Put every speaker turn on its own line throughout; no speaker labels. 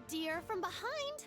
dear, from behind.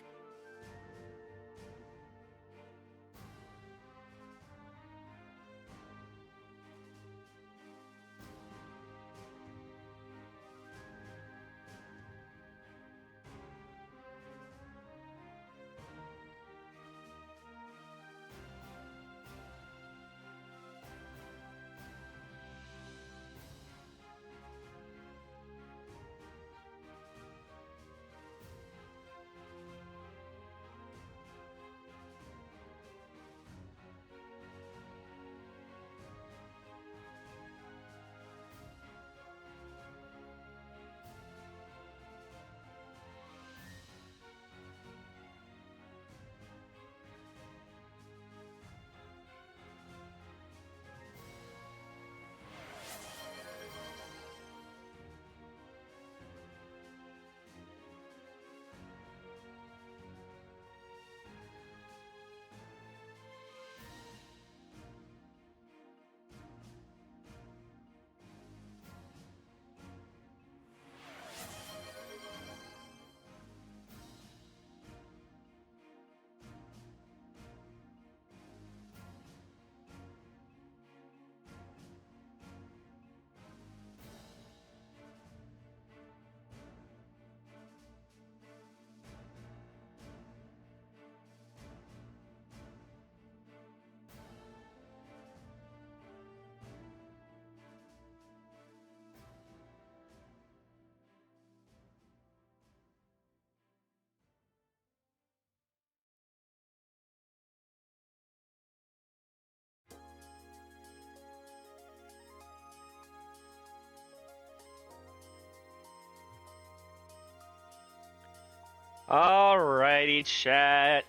Alrighty, chat.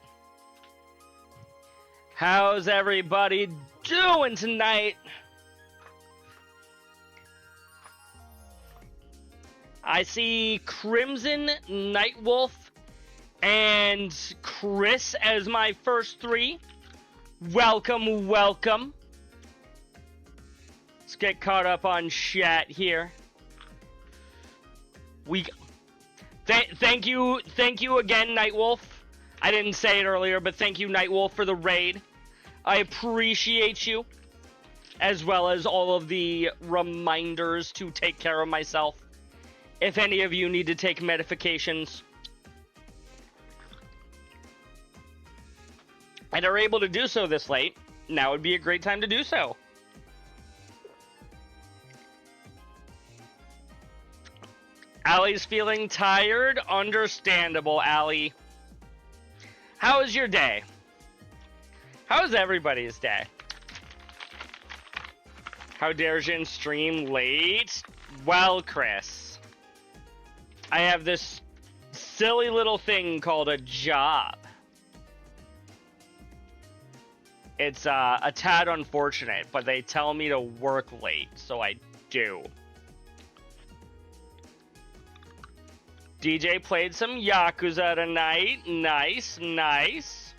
How's everybody doing tonight? I see Crimson, Nightwolf, and Chris as my first three. Welcome, welcome. Let's get caught up on chat here. Thank you again, Nightwolf. I didn't say it earlier, but thank you, Nightwolf, for the raid. I appreciate you, as well as all of the reminders to take care of myself. If any of you need to take medications and are able to do so this late, now would be a great time to do so. Allie's feeling tired. Understandable, Allie. How is your day? How is everybody's day? How dare Jin stream late? Well, Chris, I have this silly little thing called a job. It's a tad unfortunate, but they tell me to work late, so I do. DJ played some Yakuza tonight. Nice, nice.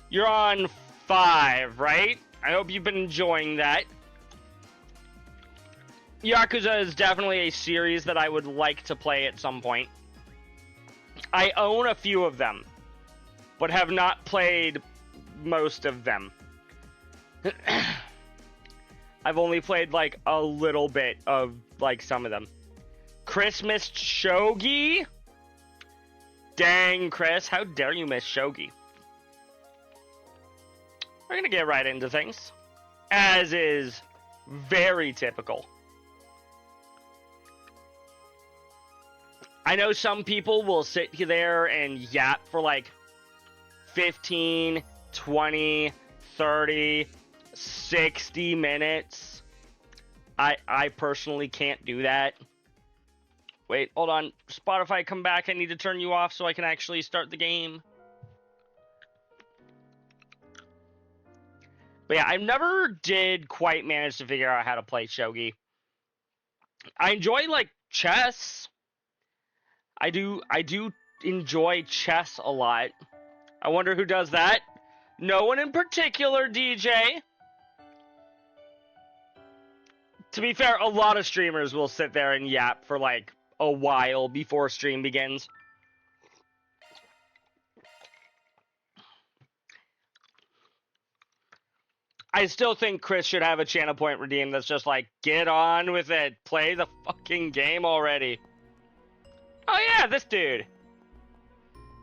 You're on 5, right? I hope you've been enjoying that. Yakuza is definitely a series that I would like to play at some point. I own a few of them, but have not played most of them. I've only played like a little bit of like some of them. Chris missed Shogi? Dang, Chris, how dare you miss Shogi? We're gonna get right into things, as is very typical. I know some people will sit there and yap for like 15, 20, 30, 60 minutes. I personally can't do that. Wait, hold on. Spotify, come back. I need to turn you off so I can actually start the game. But yeah, I never did quite manage to figure out how to play shogi. I enjoy, like, chess. I do enjoy chess a lot. I wonder who does that. No one in particular, DJ. To be fair, a lot of streamers will sit there and yap for, like, a while before stream begins. I still think Chris should have a channel point redeem that's just like, get on with it. Play the fucking game already. Oh yeah, this dude.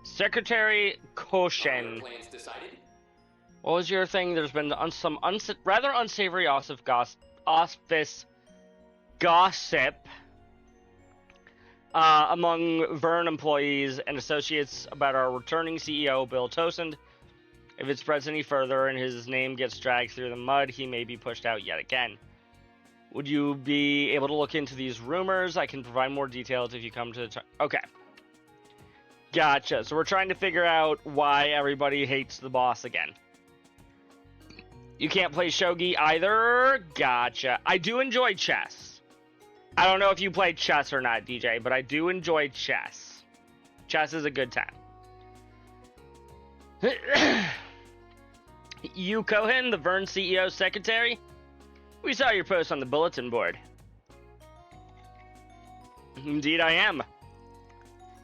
Secretary Koshen. What was your thing? There's been some rather unsavory office gossip among Vern employees and associates about our returning CEO, Bill Tosend. If it spreads any further and his name gets dragged through the mud, he may be pushed out yet again. Would you be able to look into these rumors? I can provide more details if you come to the... Okay. Gotcha. So we're trying to figure out why everybody hates the boss again. You can't play shogi either? Gotcha. I do enjoy chess. I don't know if you play chess or not, DJ, but I do enjoy chess. Chess is a good time. You, Cohen, the Vern CEO secretary? We saw your post on the bulletin board. Indeed I am.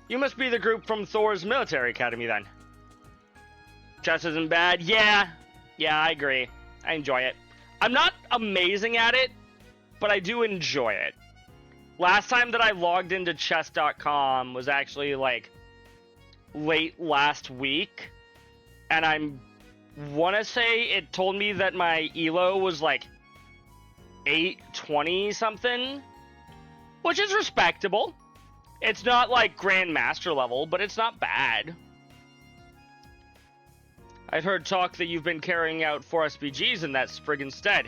You must be the group from Thor's military academy then. Chess isn't bad. Yeah, I agree. I enjoy it. I'm not amazing at it, but I do enjoy it. Last time that I logged into chess.com was actually like late last week, and I want to say it told me that my elo was like 820 something, which is respectable. It's not like Grandmaster level, but it's not bad. I've heard talk that you've been carrying out 4 SPGs in that sprig instead.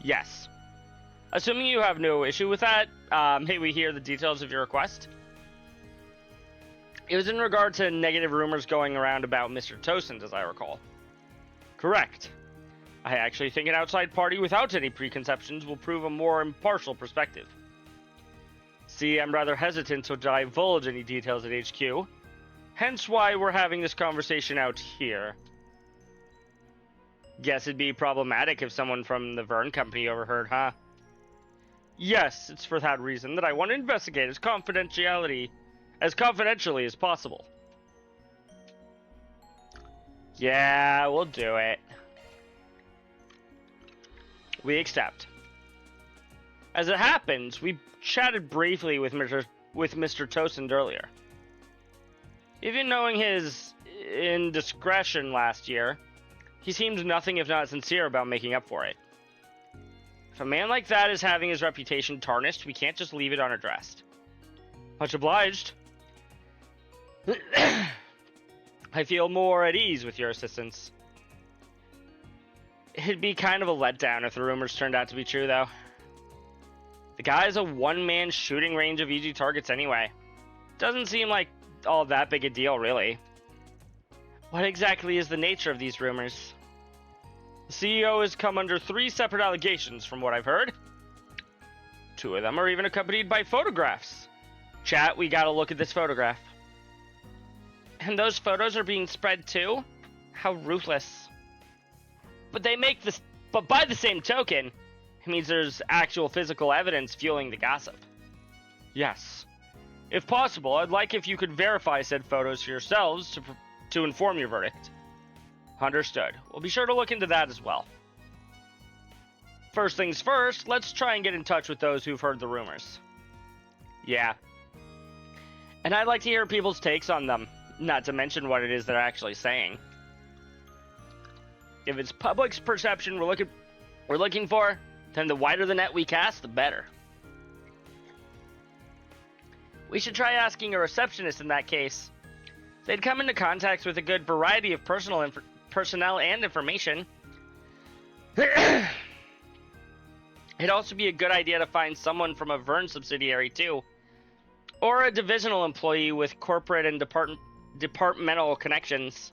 Yes. Assuming you have no issue with that, may we hear the details of your request? It was in regard to negative rumors going around about Mr. Tosend, as I recall. Correct. I actually think an outside party without any preconceptions will prove a more impartial perspective. See, I'm rather hesitant to divulge any details at HQ, hence why we're having this conversation out here. Guess it'd be problematic if someone from the Vern Company overheard, huh? Yes, it's for that reason that I want to investigate as confidentially as possible. Yeah, we'll do it. We accept. As it happens, we chatted briefly with Mr. Tosend earlier. Even knowing his indiscretion last year, he seemed nothing if not sincere about making up for it. If a man like that is having his reputation tarnished, we can't just leave it unaddressed. Much obliged. I feel more at ease with your assistance. It'd be kind of a letdown if the rumors turned out to be true, though. The guy's a one-man shooting range of easy targets anyway. Doesn't seem like all that big a deal, really. What exactly is the nature of these rumors? The CEO has come under 3 separate allegations, from what I've heard. 2 of them are even accompanied by photographs. Chat, we gotta look at this photograph. And those photos are being spread too? How ruthless. But by the same token, it means there's actual physical evidence fueling the gossip. Yes. If possible, I'd like if you could verify said photos for yourselves to inform your verdict. Understood. We'll be sure to look into that as well. First things first, let's try and get in touch with those who've heard the rumors. Yeah. And I'd like to hear people's takes on them, not to mention what it is they're actually saying. If it's public's perception we're looking for, then the wider the net we cast, the better. We should try asking a receptionist in that case. They'd come into contact with a good variety of personnel and information. It'd also be a good idea to find someone from a Vern subsidiary too, or a divisional employee with corporate and departmental connections.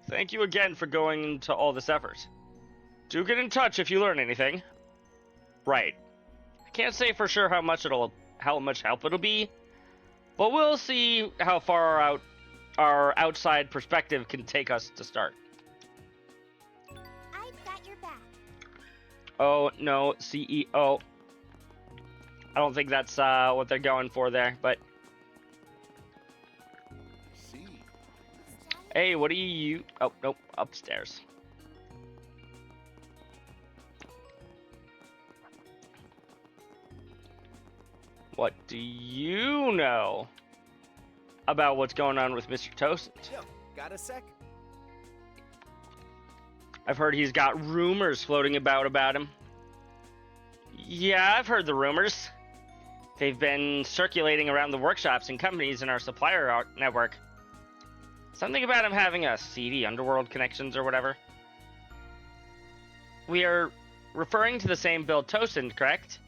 Thank you again for going into all this effort. Do get in touch if you learn anything. Right. I can't say for sure how much help it'll be, but we'll see how far our outside perspective can take us to start.
I've got your back.
Oh no, CEO. I don't think that's what they're going for there, but hey, what are you? Oh, nope, upstairs. What do you know about what's going on with Mr. Toasted?
Yo, got a sec?
I've heard he's got rumors floating about him. Yeah, I've heard the rumors. They've been circulating around the workshops and companies in our supplier network. Something about him having a seedy underworld connections or whatever. We are referring to the same Bill Tosin, correct?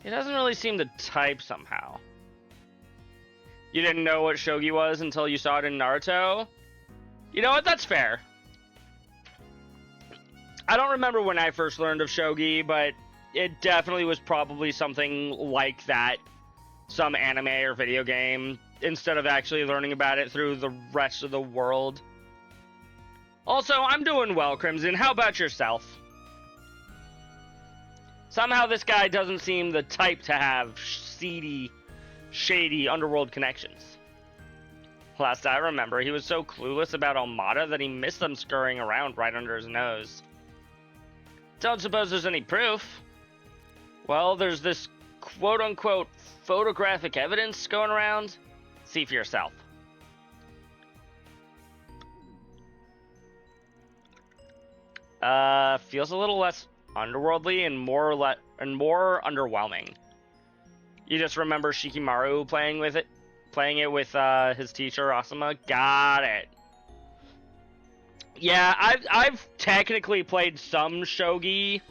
He doesn't really seem the type somehow. You didn't know what shogi was until you saw it in Naruto? You know what? That's fair. I don't remember when I first learned of shogi, but it definitely was probably something like that. Some anime or video game, instead of actually learning about it through the rest of the world. Also, I'm doing well, Crimson. How about yourself? Somehow this guy doesn't seem the type to have seedy, shady underworld connections. Last I remember, he was so clueless about Almada that he missed them scurrying around right under his nose. Don't suppose there's any proof. Well, there's this quote-unquote photographic evidence going around. See for yourself. Feels a little less underworldly and more underwhelming. You just remember Shikimaru playing it with his teacher Asuma. Got it. Yeah, I've technically played some shogi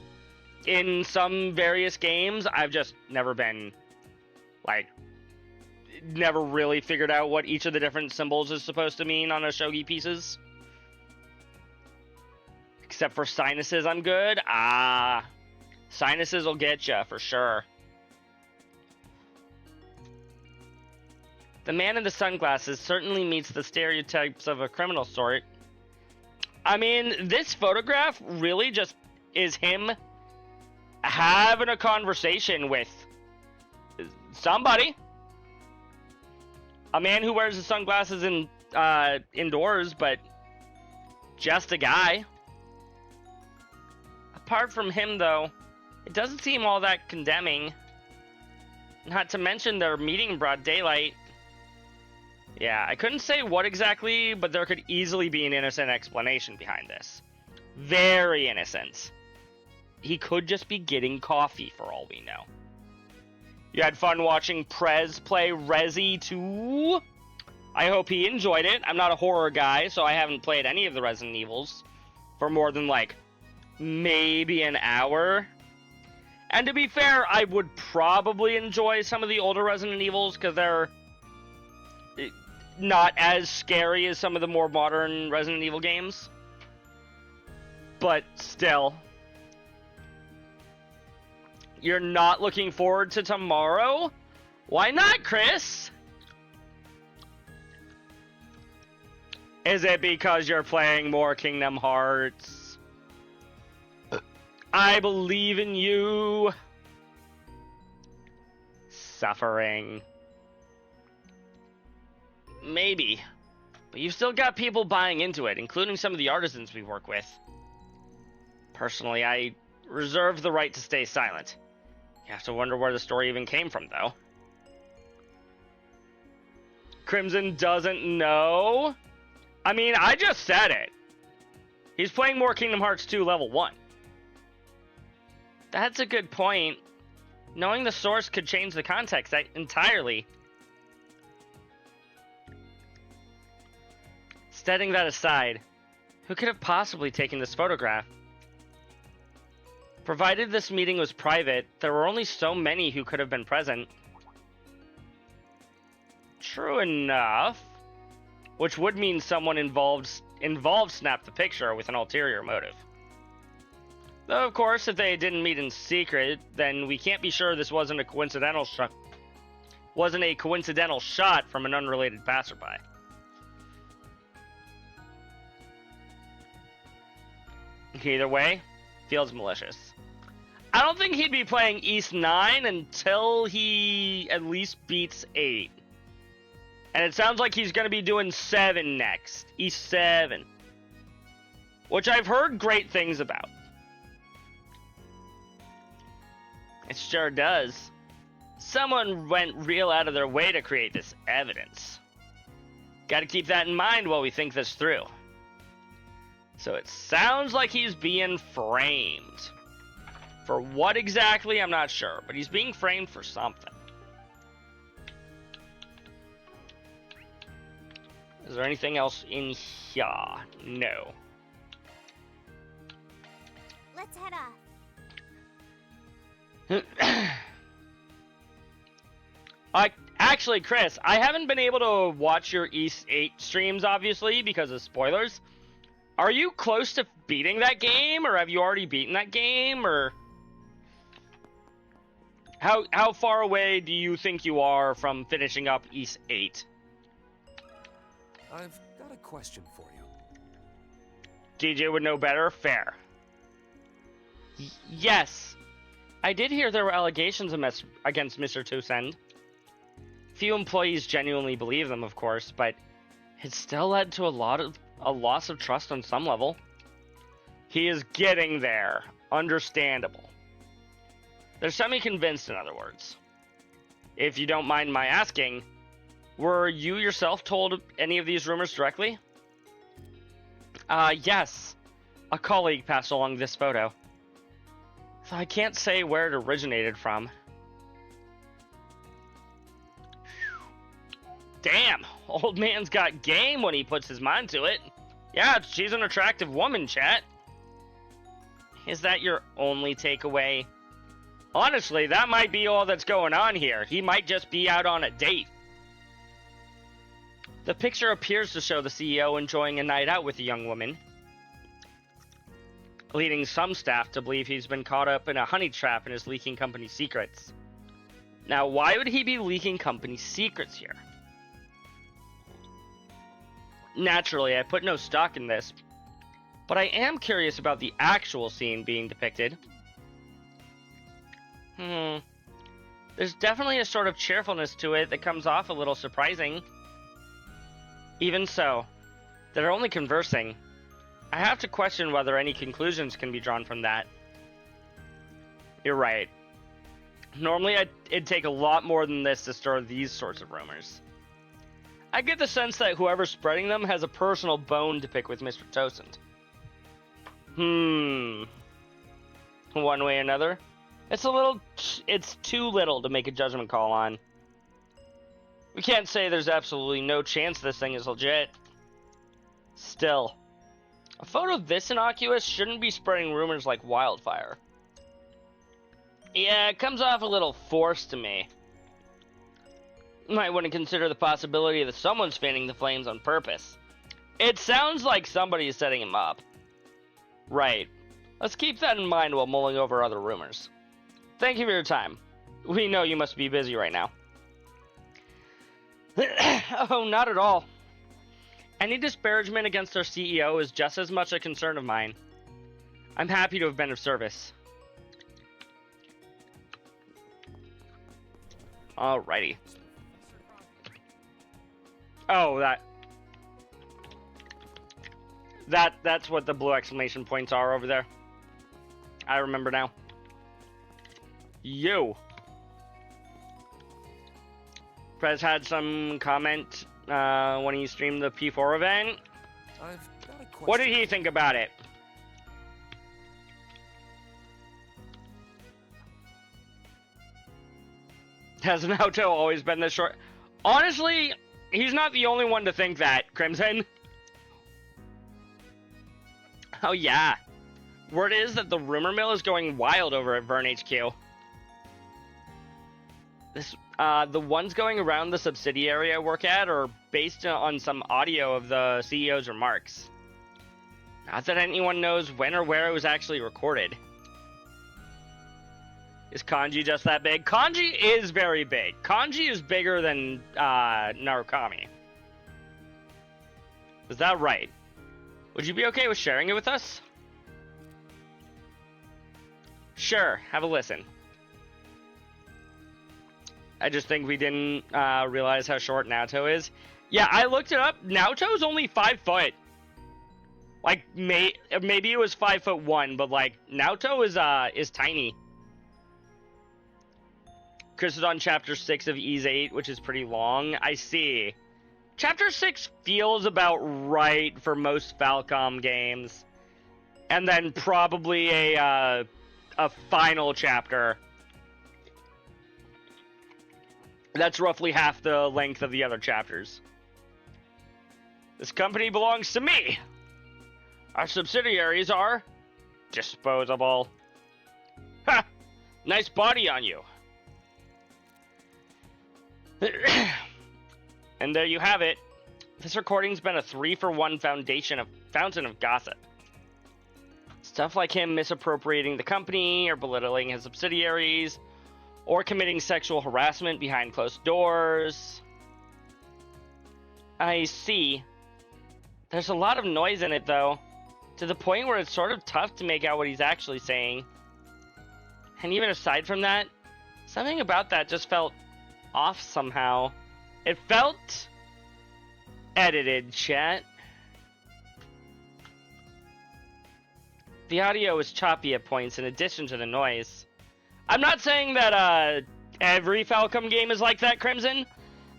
in some various games. I've just never been, like, never really figured out what each of the different symbols is supposed to mean on a shogi pieces. Except for sinuses, I'm good. Sinuses will get ya for sure. The man in the sunglasses certainly meets the stereotypes of a criminal sort. I mean, this photograph really just is him having a conversation with somebody. A man who wears his sunglasses indoors, but just a guy. Apart from him, though, it doesn't seem all that condemning. Not to mention their meeting in broad daylight. Yeah, I couldn't say what exactly, but there could easily be an innocent explanation behind this. Very innocent. He could just be getting coffee for all we know. You had fun watching Prez play Resi 2? I hope he enjoyed it. I'm not a horror guy, so I haven't played any of the Resident Evils for more than, like, maybe an hour. And to be fair, I would probably enjoy some of the older Resident Evils because they're not as scary as some of the more modern Resident Evil games. But still. You're not looking forward to tomorrow? Why not, Chris? Is it because you're playing more Kingdom Hearts? I believe in you. Suffering. Maybe. But you've still got people buying into it, including some of the artisans we work with. Personally, I reserve the right to stay silent. You have to wonder where the story even came from, though. Crimson doesn't know? I mean, I just said it. He's playing more Kingdom Hearts 2 Level 1. That's a good point. Knowing the source could change the context entirely. Setting that aside, who could have possibly taken this photograph? Provided this meeting was private, there were only so many who could have been present. True enough. Which would mean someone involved snapped the picture with an ulterior motive. Though, of course, if they didn't meet in secret, then we can't be sure this wasn't a coincidental shot from an unrelated passerby. Either way, feels malicious. I don't think he'd be playing East 9 until he at least beats 8. And it sounds like he's going to be doing 7 next. East 7. Which I've heard great things about. It sure does. Someone went real out of their way to create this evidence. Gotta keep that in mind while we think this through. So it sounds like he's being framed. For what exactly, I'm not sure, but he's being framed for something. Is there anything else in here? No.
Let's head off.
Actually, Chris, I haven't been able to watch your East 8 streams, obviously, because of spoilers. Are you close to beating that game, or have you already beaten that game, or... How far away do you think you are from finishing up East 8?
I've got a question for you.
DJ would know better? Fair. Yes. I did hear there were allegations against Mr. Toussaint. Few employees genuinely believe them, of course, but it still led to a loss of trust on some level. He is getting there. Understandable. They're semi-convinced, in other words. If you don't mind my asking, were you yourself told any of these rumors directly? Yes. A colleague passed along this photo. So I can't say where it originated from. Damn, old man's got game when he puts his mind to it. Yeah, she's an attractive woman, chat. Is that your only takeaway? Honestly, that might be all that's going on here. He might just be out on a date. The picture appears to show the CEO enjoying a night out with a young woman, leading some staff to believe he's been caught up in a honey trap and is leaking company secrets. Now, why would he be leaking company secrets here? Naturally, I put no stock in this, but I am curious about the actual scene being depicted. There's definitely a sort of cheerfulness to it that comes off a little surprising. Even so, they're only conversing. I have to question whether any conclusions can be drawn from that. You're right. Normally, it'd take a lot more than this to stir these sorts of rumors. I get the sense that whoever's spreading them has a personal bone to pick with Mr. Toussaint. One way or another. It's too little to make a judgment call on. We can't say there's absolutely no chance this thing is legit. Still, a photo this innocuous shouldn't be spreading rumors like wildfire. Yeah, it comes off a little forced to me. Might want to consider the possibility that someone's fanning the flames on purpose. It sounds like somebody is setting him up. Right. Let's keep that in mind while mulling over other rumors. Thank you for your time. We know you must be busy right now. Oh, not at all. Any disparagement against our CEO is just as much a concern of mine. I'm happy to have been of service. Alrighty. Oh, that's what the blue exclamation points are over there. I remember now. Yo. Prez had some comment when he streamed the P4 event.
I've got a question.
What did he think about it? Has Naoto always been this short? Honestly, he's not the only one to think that, Crimson. Oh yeah. Word is that the rumor mill is going wild over at Vern HQ. The ones going around the subsidiary I work at are based on some audio of the CEO's remarks. Not that anyone knows when or where it was actually recorded. Is Kanji just that big? Kanji is very big. Kanji is bigger than Narukami. Is that right? Would you be okay with sharing it with us? Sure, have a listen. I just think we didn't realize how short Naoto is. Yeah, I looked it up. Naoto's only 5 foot. Like, maybe it was 5'1", but like Naoto is tiny. Chris is on Chapter 6 of Ys 8, which is pretty long. I see. Chapter 6 feels about right for most Falcom games. And then probably a final chapter. That's roughly half the length of the other chapters. This company belongs to me. Our subsidiaries are disposable. Ha! Nice body on you. And there you have it. This recording's been a 3-for-1 fountain of gossip. Stuff like him misappropriating the company, or belittling his subsidiaries, or committing sexual harassment behind closed doors. I see. There's a lot of noise in it, though, to the point where it's sort of tough to make out what he's actually saying. And even aside from that, something about that just felt off somehow. It felt edited, chat. The audio is choppy at points in addition to the noise. I'm not saying that every Falcom game is like that, Crimson.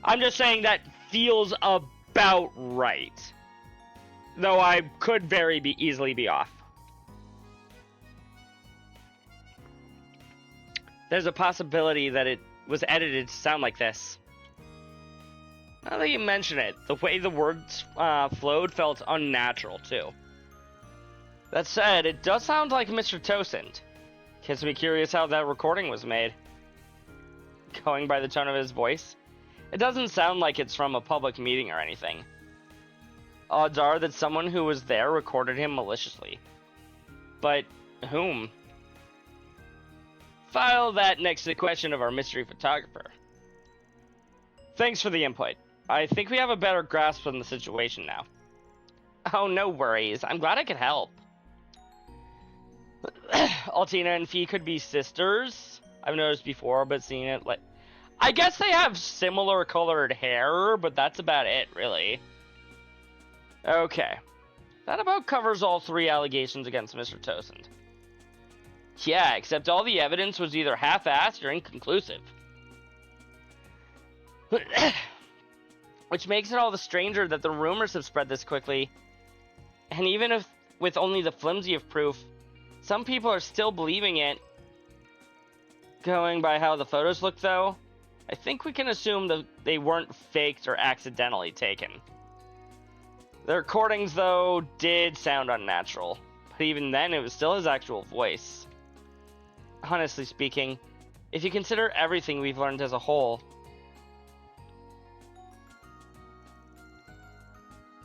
I'm just saying that feels about right. Though I could easily be off. There's a possibility that it was edited to sound like this. Now that you mention it, the way the words flowed felt unnatural, too. That said, it does sound like Mr. Tosend. Gets me curious how that recording was made. Going by the tone of his voice, it doesn't sound like it's from a public meeting or anything. Odds are that someone who was there recorded him maliciously. But whom? File that next to the question of our mystery photographer. Thanks for the input. I think we have a better grasp on the situation now. Oh, no worries. I'm glad I could help. Altina and Fee could be sisters. I've noticed before, but seeing it like... I guess they have similar colored hair, but that's about it, really. Okay. That about covers all 3 allegations against Mr. Tosend. Yeah, except all the evidence was either half-assed or inconclusive. Which makes it all the stranger that the rumors have spread this quickly. And even if with only the flimsy of proof, some people are still believing it. Going by how the photos look, though, I think we can assume that they weren't faked or accidentally taken. The recordings, though, did sound unnatural. But even then, it was still his actual voice. Honestly speaking, if you consider everything we've learned as a whole...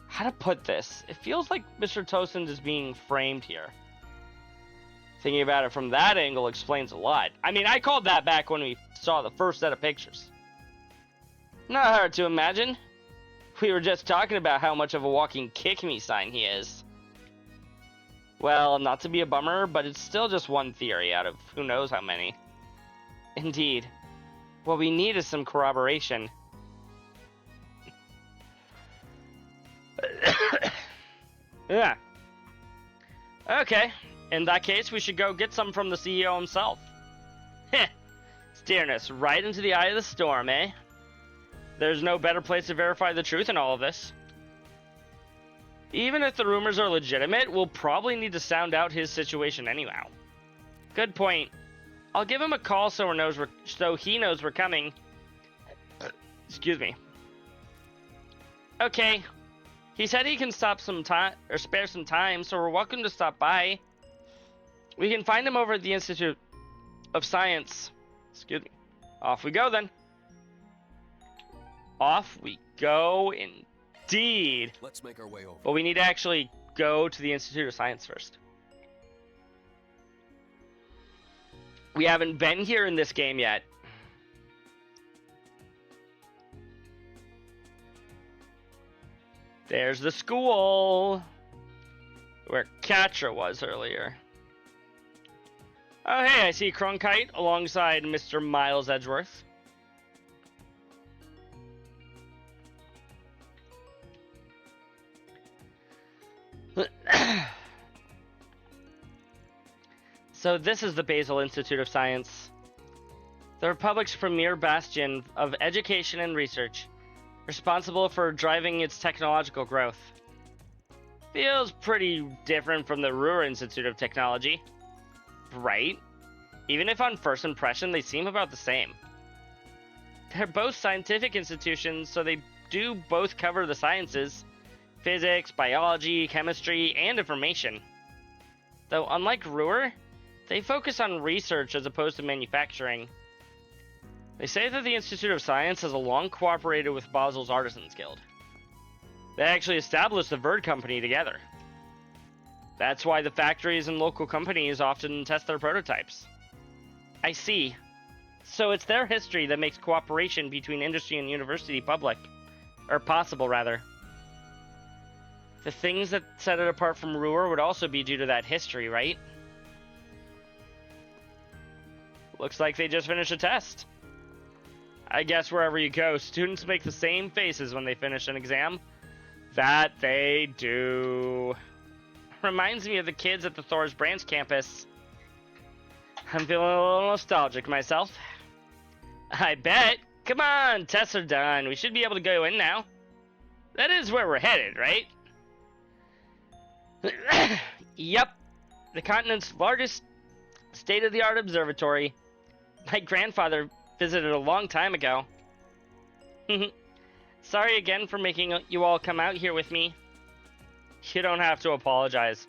How to put this? It feels like Mr. Tosend is being framed here. Thinking about it from that angle explains a lot. I mean, I called that back when we saw the first set of pictures. Not hard to imagine. We were just talking about how much of a walking kick-me sign he is. Well, not to be a bummer, but it's still just one theory out of who knows how many. Indeed. What we need is some corroboration. Yeah. Okay. In that case, we should go get some from the CEO himself. Heh. Steering us right into the eye of the storm, eh? There's no better place to verify the truth in all of this. Even if the rumors are legitimate, we'll probably need to sound out his situation anyhow. Good point. I'll give him a call so he knows we're coming. Excuse me. Okay. He said he can stop some time or spare some time, so we're welcome to stop by. We can find him over at the Institute of Science. Excuse me. Off we go then. Off we go indeed.
Let's make our way over.
But we need to actually go to the Institute of Science first. We haven't been here in this game yet. There's the school where Katra was earlier. Oh, hey, I see Cronkite alongside Mr. Miles Edgeworth. So this is the Basel Institute of Science. the Republic's premier bastion of education and research, responsible for driving its technological growth. Feels pretty different from the Ruhr Institute of Technology. Right? Even if on first impression they seem about the same. They're both scientific institutions, so they do both cover the sciences: physics, biology, chemistry, and information. Though unlike Ruhr, they focus on research as opposed to manufacturing. They say that the Institute of Science has long cooperated with Basel's Artisans Guild. They actually established the Verd Company together. That's why the factories and local companies often test their prototypes. I see. So it's their history that makes cooperation between industry and university possible rather. The things that set it apart from Ruhr would also be due to that history, right? Looks like they just finished a test. I guess wherever you go, students make the same faces when they finish an exam. That they do. Reminds me of the kids at the Thor's Branch campus. I'm feeling a little nostalgic myself. I bet. Come on, tests are done. We should be able to go in now. That is where we're headed, right? Yep. The continent's largest state-of-the-art observatory. My grandfather visited a long time ago. Sorry again for making you all come out here with me. You don't have to apologize.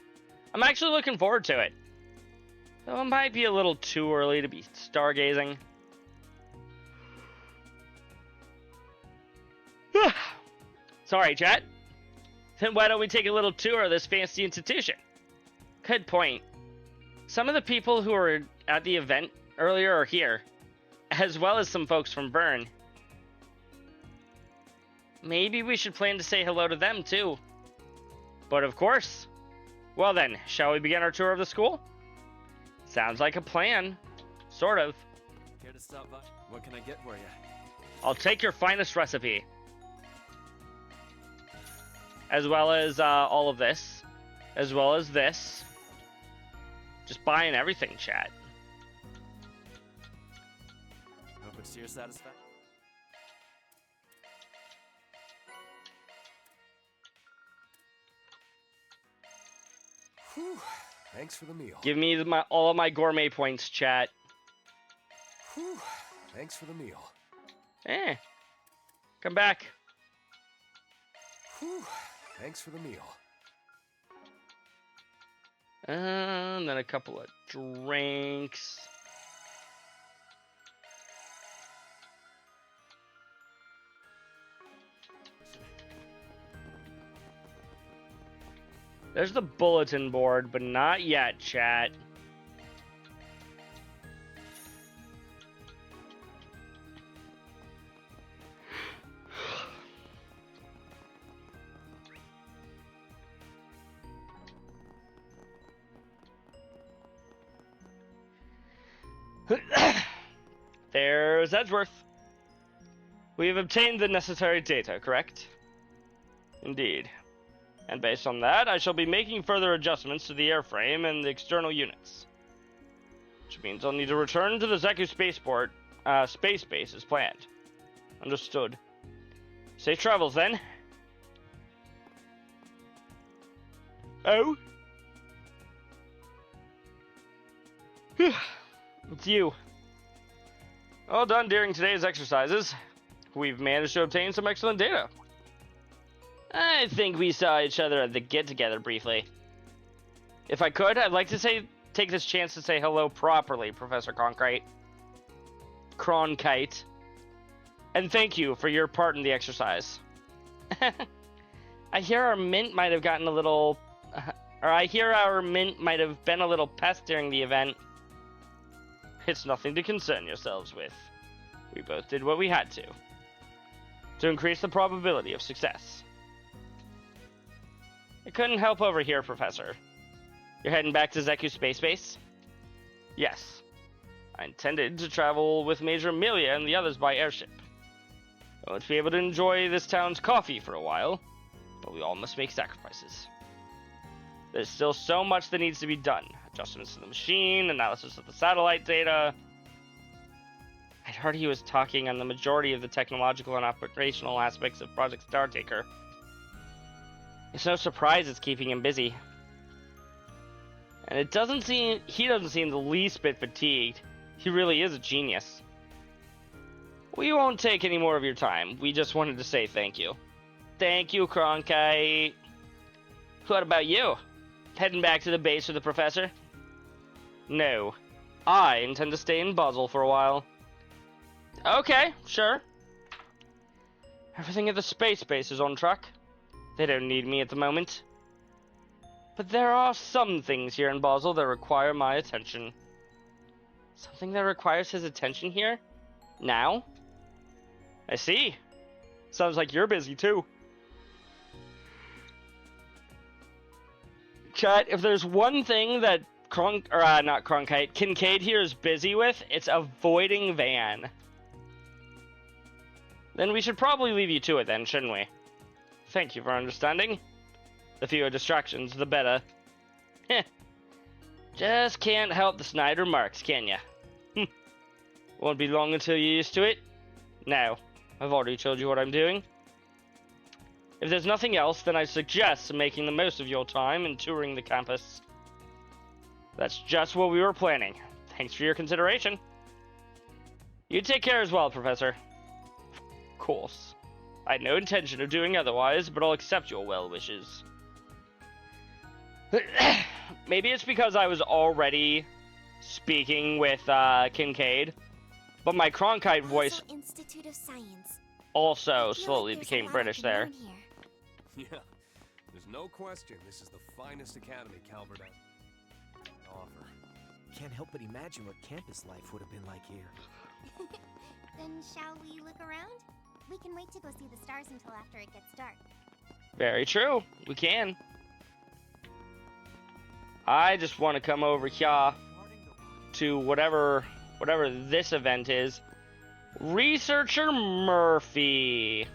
I'm actually looking forward to it. Though it might be a little too early to be stargazing. Sorry, chat. Then why don't we take a little tour of this fancy institution? Good point. Some of the people who were at the event earlier are here, as well as some folks from Bern. Maybe we should plan to say hello to them too. But of course. Well then, shall we begin our tour of the school? Sounds like a plan. Sort of.
Care to stop by? What can I get for you?
I'll take your finest recipe. As well as all of this. As well as this. Just buying everything, chat.
Hope it's to your satisfaction. Whew. Thanks for the meal.
Give me all of my gourmet points, chat.
Whew. Thanks for the meal.
Come back.
Whew. Thanks for the meal.
And then a couple of drinks. There's the bulletin board, but not yet, chat. There's Edgeworth. We have obtained the necessary data, correct? Indeed. And based on that, I shall be making further adjustments to the airframe and the external units. Which means I'll need to return to the Zeku spaceport, space base as planned. Understood. Safe travels, then. Oh? It's you. All done during today's exercises. We've managed to obtain some excellent data. I think we saw each other at the get-together briefly. If I could, I'd like to take this chance to say hello properly, Professor Cronkite. And thank you for your part in the exercise. I hear our mint might have been a little pest during the event. It's nothing to concern yourselves with. We both did what we had to increase the probability of success. I couldn't help over here, Professor. You're heading back to Zeku Space Base? Yes. I intended to travel with Major Amelia and the others by airship. I won't be able to enjoy this town's coffee for a while, but we all must make sacrifices. There's still so much that needs to be done. Adjustments to the machine, analysis of the satellite data. I heard he was talking on the majority of the technological and operational aspects of Project Startaker. It's no surprise it's keeping him busy. And he doesn't seem the least bit fatigued. He really is a genius. We won't take any more of your time. We just wanted to say thank you. Thank you, Cronkite. What about you? Heading back to the base with the professor? No. I intend to stay in Basel for a while. Okay, sure. Everything at the space base is on track. They don't need me at the moment. But there are some things here in Basel that require my attention. Something that requires his attention here? Now? I see. Sounds like you're busy too. Chat, if there's one thing that Kincaid here is busy with, it's avoiding Van. Then we should probably leave you to it then, shouldn't we? Thank you for understanding. The fewer distractions, the better. Heh. Just can't help the snide remarks, can ya? Won't be long until you're used to it. Now, I've already told you what I'm doing. If there's nothing else, then I suggest making the most of your time and touring the campus. That's just what we were planning. Thanks for your consideration. You take care as well, Professor. Of course. I had no intention of doing otherwise, but I'll accept your well wishes. Maybe it's because I was already speaking with Kincaid, but my Cronkite voice
Institute of Science.
also slowly became British there.
Yeah, there's no question this is the finest academy Calvert has to offer.
Can't help but imagine what campus life would have been like here.
Then shall we look around? We can wait to go see the stars until after it gets dark.
Very true. We can. I just want to come over here to whatever this event is. Researcher Murphy.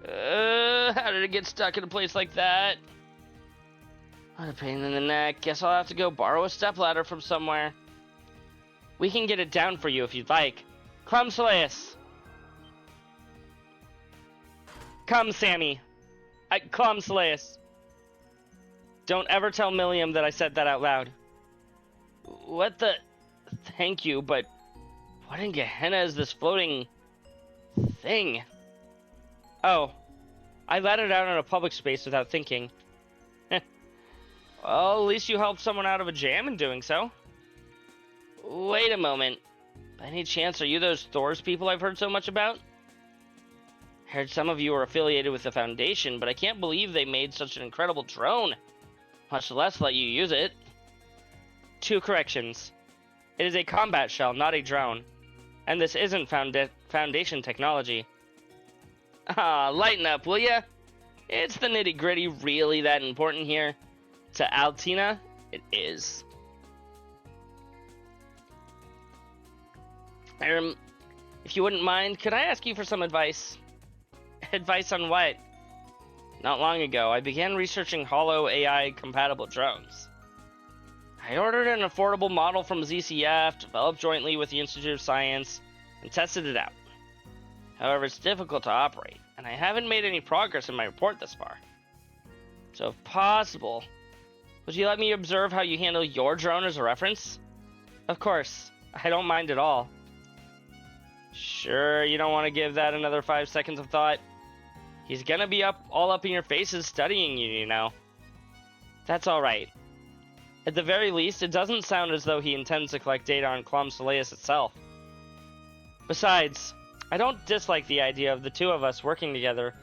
How did it get stuck in a place like that? What a pain in the neck. Guess I'll have to go borrow a stepladder from somewhere. We can get it down for you if you'd like. Come, Solaeus. Come, Sammy. Come, Solaeus. Don't ever tell Milliam that I said that out loud. What the... Thank you, but... What in Gehenna is this floating... thing? Oh. I let it out in a public space without thinking. Well, at least you helped someone out of a jam in doing so. Wait a moment. By any chance, are you those Thors people I've heard so much about? I heard some of you are affiliated with the Foundation, but I can't believe they made such an incredible drone. Much less let you use it. 2 corrections. It is a combat shell, not a drone. And this isn't Foundation technology. Ah, lighten up, will ya? It's the nitty-gritty really that important here? To Altina, it is. If you wouldn't mind, could I ask you for some advice? Advice on what? Not long ago, I began researching hollow AI-compatible drones. I ordered an affordable model from ZCF, developed jointly with the Institute of Science, and tested it out. However, it's difficult to operate, and I haven't made any progress in my report thus far. So if possible, would you let me observe how you handle your drone as a reference? Of course, I don't mind at all. Sure, you don't want to give that another 5 seconds of thought? He's gonna be all up in your faces studying you, you know. That's alright. At the very least, it doesn't sound as though he intends to collect data on Clom Solaeus itself. Besides, I don't dislike the idea of the two of us working together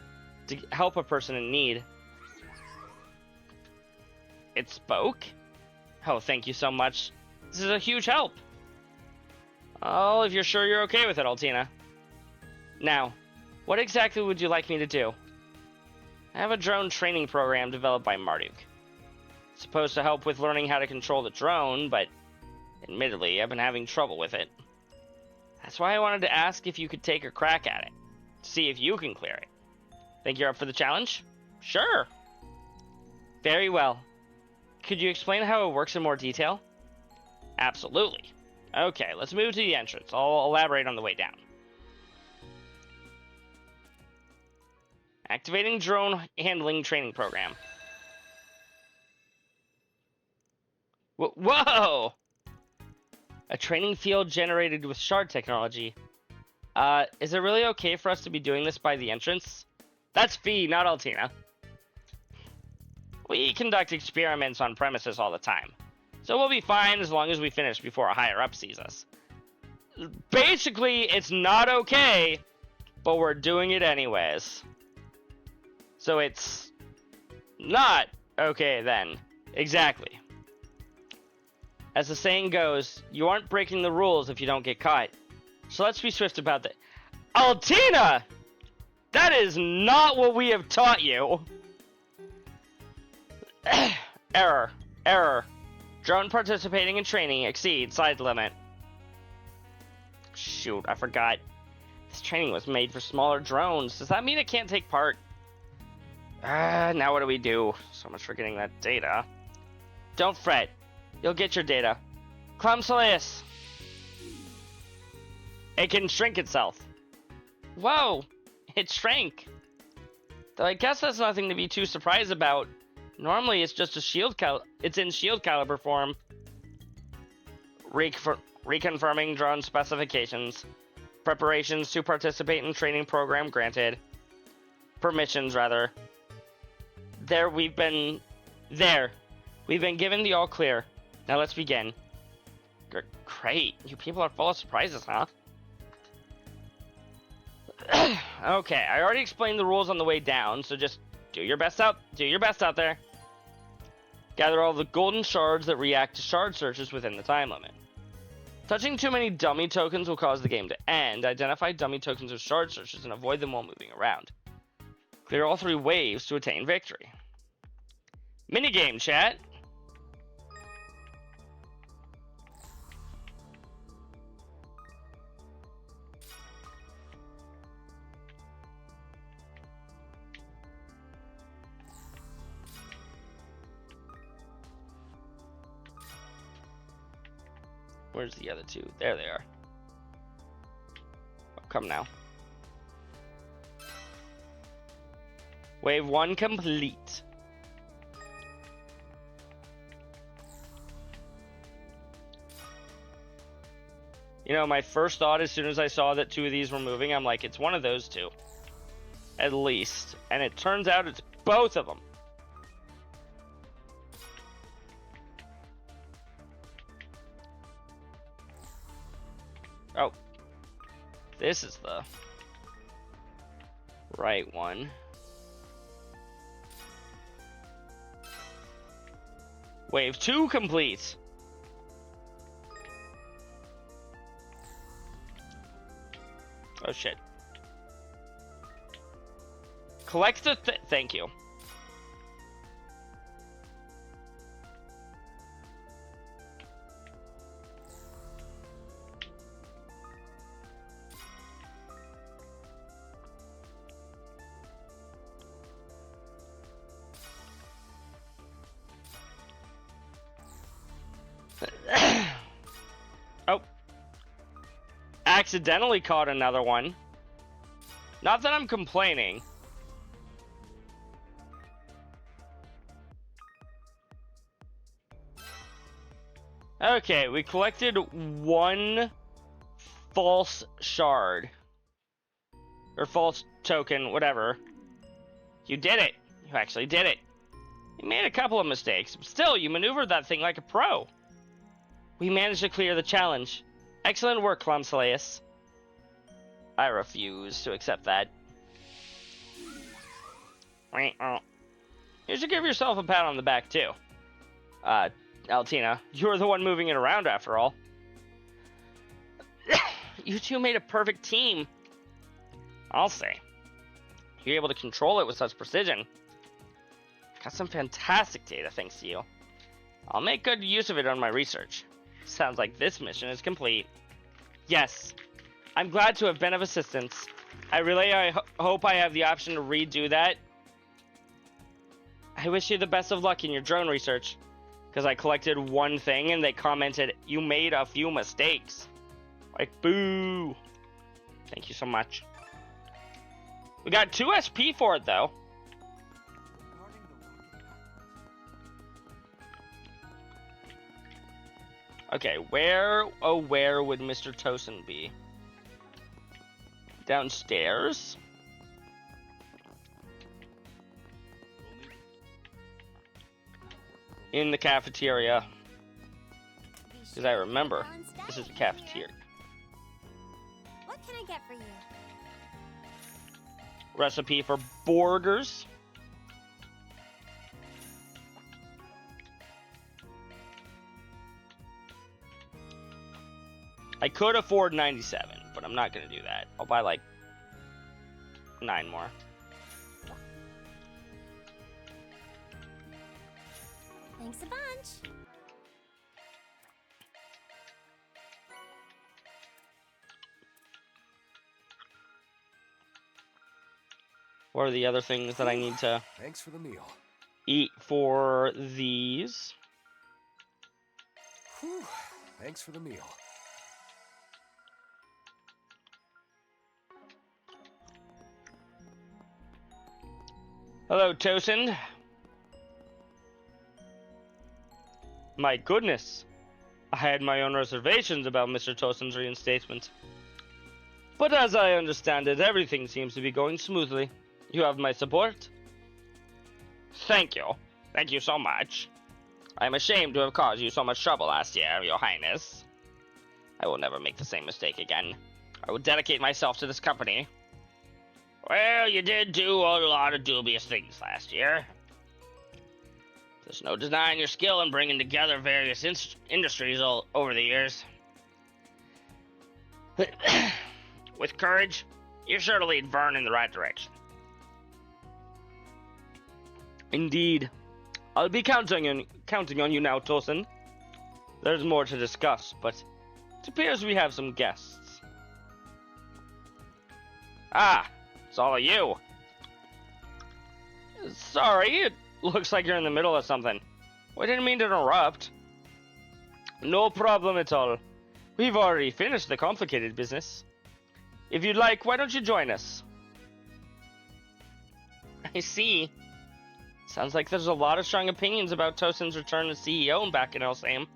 to help a person in need. It spoke? Oh, thank you so much. This is a huge help. Oh, if you're sure you're okay with it, Altina. Now, what exactly would you like me to do? I have a drone training program developed by Marduk. It's supposed to help with learning how to control the drone, but admittedly, I've been having trouble with it. That's why I wanted to ask if you could take a crack at it, to see if you can clear it. Think you're up for the challenge? Sure. Very well. Could you explain how it works in more detail? Absolutely. Okay, let's move to the entrance. I'll elaborate on the way down. Activating drone handling training program. Whoa! A training field generated with shard technology. Is it really okay for us to be doing this by the entrance? That's Fee, not Altina. We conduct experiments on premises all the time. So we'll be fine as long as we finish before a higher up sees us. Basically, it's not okay, but we're doing it anyways. So it's not okay then. Exactly. As the saying goes, you aren't breaking the rules if you don't get caught. So let's be swift about that. Altina! That is not what we have taught you. Error. Error. Drone participating in training exceeds size limit. Shoot, I forgot. This training was made for smaller drones. Does that mean it can't take part? Now what do we do? So much for getting that data. Don't fret. You'll get your data. Clumsilis! It can shrink itself. Whoa! It shrank. Though I guess that's nothing to be too surprised about. Normally it's just a it's in shield caliber form. Reconfirming drone specifications. Preparations to participate in training program granted. Permissions, rather. We've been given the all clear. Now let's begin. Great. You people are full of surprises, huh? Okay, I already explained the rules on the way down, so just do your best out there. Gather all the golden shards that react to shard searches within the time limit. Touching too many dummy tokens will cause the game to end. Identify dummy tokens with shard searches and avoid them while moving around. Clear all 3 waves to attain victory. Minigame, chat! Where's the other 2? There they are. Oh, come now. Wave 1 complete. You know, my first thought as soon as I saw that 2 of these were moving, I'm like, it's one of those 2. At least. And it turns out it's both of them. Oh. This is the right one. Wave 2 complete. Oh shit. Collect the thank you. Oh. Accidentally caught another one. Not that I'm complaining. Okay, we collected 1 false shard. Or false token, whatever. You did it. You actually did it. You made a couple of mistakes, but still, you maneuvered that thing like a pro. We managed to clear the challenge. Excellent work, Clumsilis. I refuse to accept that. You should give yourself a pat on the back, too. Altina, you're the one moving it around after all. You two made a perfect team. I'll say. You're able to control it with such precision. Got some fantastic data thanks to you. I'll make good use of it on my research. Sounds like this mission is complete. Yes. I'm glad to have been of assistance. I hope I have the option to redo that. I wish you the best of luck in your drone research. Because I collected 1 thing and they commented you made a few mistakes. Like, boo. Thank you so much. We got 2 SP for it, though. Okay, where, oh, where would Mr. Tosin be? Downstairs? In the cafeteria. Because I remember, this is the cafeteria.
What can I get for you?
Recipe for burgers. I could afford 97, but I'm not going to do that. I'll buy like 9 more.
Thanks a bunch.
What are the other things that I need to
Thanks for the meal.
eat for these?
Whew. Thanks for the meal.
Hello, Tosin. My goodness. I had my own reservations about Mr. Tosin's reinstatement. But as I understand it, everything seems to be going smoothly. You have my support. Thank you. Thank you so much. I am ashamed to have caused you so much trouble last year, Your Highness. I will never make the same mistake again. I will dedicate myself to this company. Well, you did do a lot of dubious things last year. There's no denying your skill in bringing together various industries all over the years. With courage, you're sure to lead Vern in the right direction. Indeed. I'll be counting on you now, Tosin. There's more to discuss, but it appears we have some guests. Ah, it's all of you. Sorry, it looks like you're in the middle of something. We didn't mean to interrupt. No problem at all. We've already finished the complicated business. If you'd like, why don't you join us? I see. Sounds like there's a lot of strong opinions about Tosin's return as CEO back in Elsame.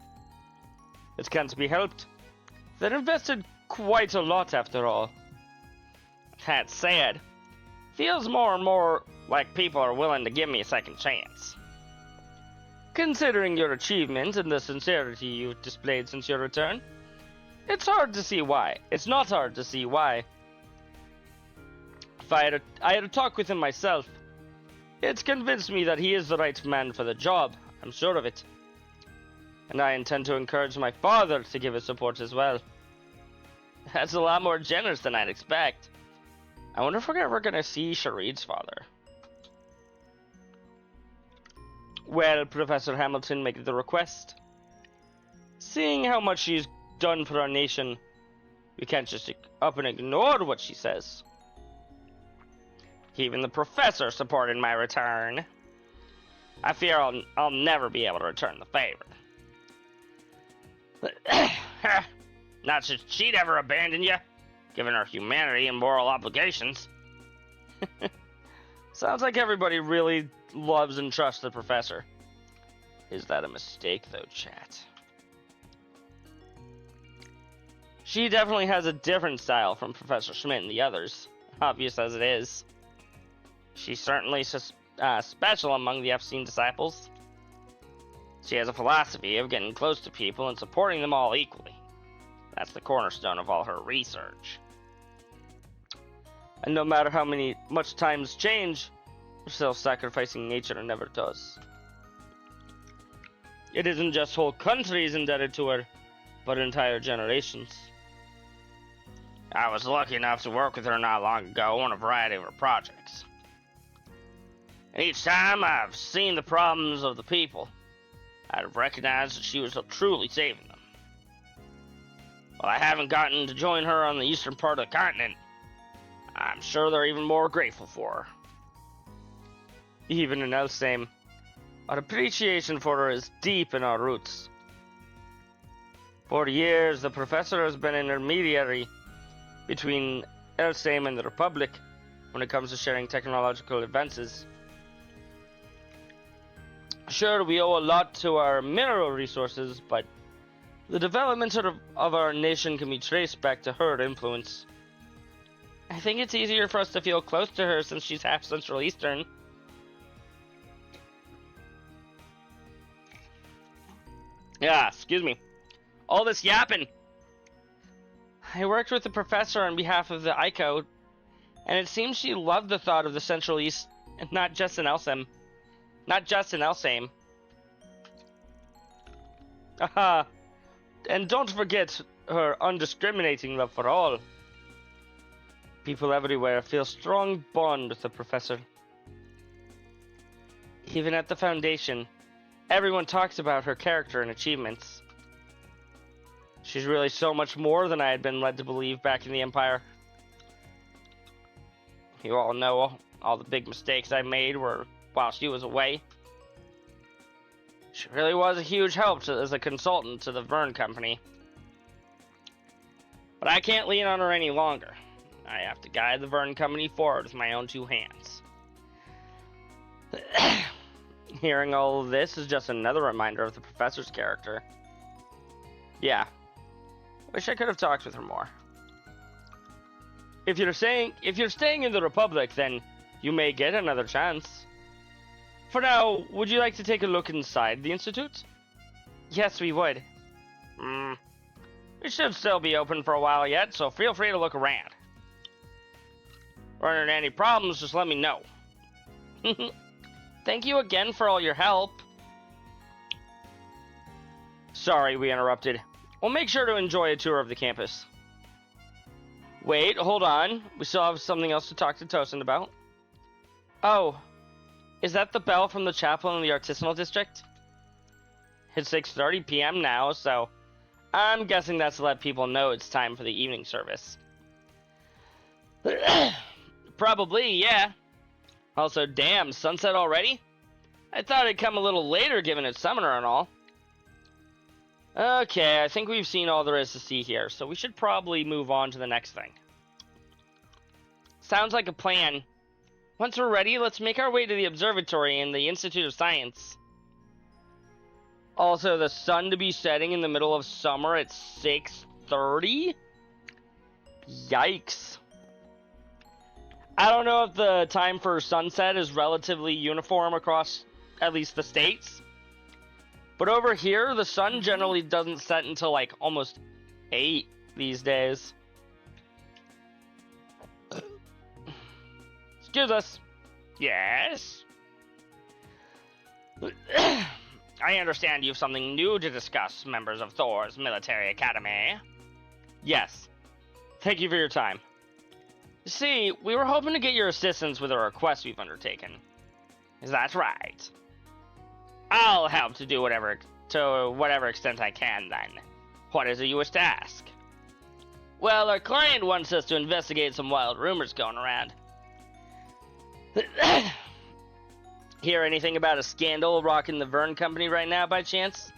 It can't be helped. They're invested quite a lot after all. That said, feels more and more like people are willing to give me a second chance. Considering your achievements and the sincerity you've displayed since your return, it's hard to see why. It's not hard to see why. If I had a talk with him myself, it's convinced me that he is the right man for the job. I'm sure of it. And I intend to encourage my father to give his support as well. That's a lot more generous than I'd expect. I wonder if we're ever going to see Sharid's father. Well, Professor Hamilton made the request. Seeing how much she's done for our nation, we can't just up and ignore what she says. Even the professor supported my return. I fear I'll never be able to return the favor. Not since she'd ever abandon you, given her humanity and moral obligations. Sounds like everybody really loves and trusts the professor. Is that a mistake, though, chat? She definitely has a different style from Professor Schmidt and the others, obvious as it is. She's certainly special among the Epstein disciples. She has a philosophy of getting close to people and supporting them all equally. That's the cornerstone of all her research. And no matter how much times change, her self-sacrificing nature never does. It isn't just whole countries indebted to her, but entire generations. I was lucky enough to work with her not long ago on a variety of her projects. And each time I've seen the problems of the people, I've recognized that she was truly saving them. While I haven't gotten to join her on the eastern part of the continent, I'm sure they're even more grateful for her. Even in Elsame, our appreciation for her is deep in our roots. For years, the professor has been an intermediary between Elsame and the Republic when it comes to sharing technological advances. Sure, we owe a lot to our mineral resources, but the development of our nation can be traced back to her influence. I think it's easier for us to feel close to her since she's half Central Eastern. Yeah, excuse me. All this yapping. I worked with the professor on behalf of the ICO, and it seems she loved the thought of the Central East, and not just in Elsame. Aha. And don't forget her undiscriminating love for all. People everywhere feel a strong bond with the professor. Even at the Foundation, everyone talks about her character and achievements. She's really so much more than I had been led to believe back in the Empire. You all know all the big mistakes I made were while she was away. She really was a huge help as a consultant to the Verne Company. But I can't lean on her any longer. I have to guide the Verne Company forward with my own two hands. Hearing all of this is just another reminder of the professor's character. Yeah. Wish I could have talked with her more. If you're staying in the Republic, then you may get another chance. For now, would you like to take a look inside the Institute? Yes, we would. It should still be open for a while yet, so feel free to look around. Run into any problems, just let me know. Thank you again for all your help. Sorry we interrupted. We'll make sure to enjoy a tour of the campus. Wait, hold on. We still have something else to talk to Tosin about. Oh, is that the bell from the chapel in the artisanal district? It's 6:30 p.m. now, so I'm guessing that's to let people know it's time for the evening service. Probably, yeah. Also, damn, sunset already? I thought it'd come a little later given it's summer and all. Okay, I think we've seen all there is to see here, so we should probably move on to the next thing. Sounds like a plan. Once we're ready, let's make our way to the observatory and the Institute of Science. Also, the sun to be setting in the middle of summer at 6:30? Yikes. I don't know if the time for sunset is relatively uniform across at least the states. But over here, the sun generally doesn't set until like almost 8 these days. Excuse us. Yes? I understand you have something new to discuss, members of Thor's Military Academy. Yes. Thank you for your time. You see, we were hoping to get your assistance with a request we've undertaken. Is that right? I'll help to do whatever extent I can, then. What is it you wish to ask? Well, our client wants us to investigate some wild rumors going around. Hear anything about a scandal rocking the Verne Company right now, by chance?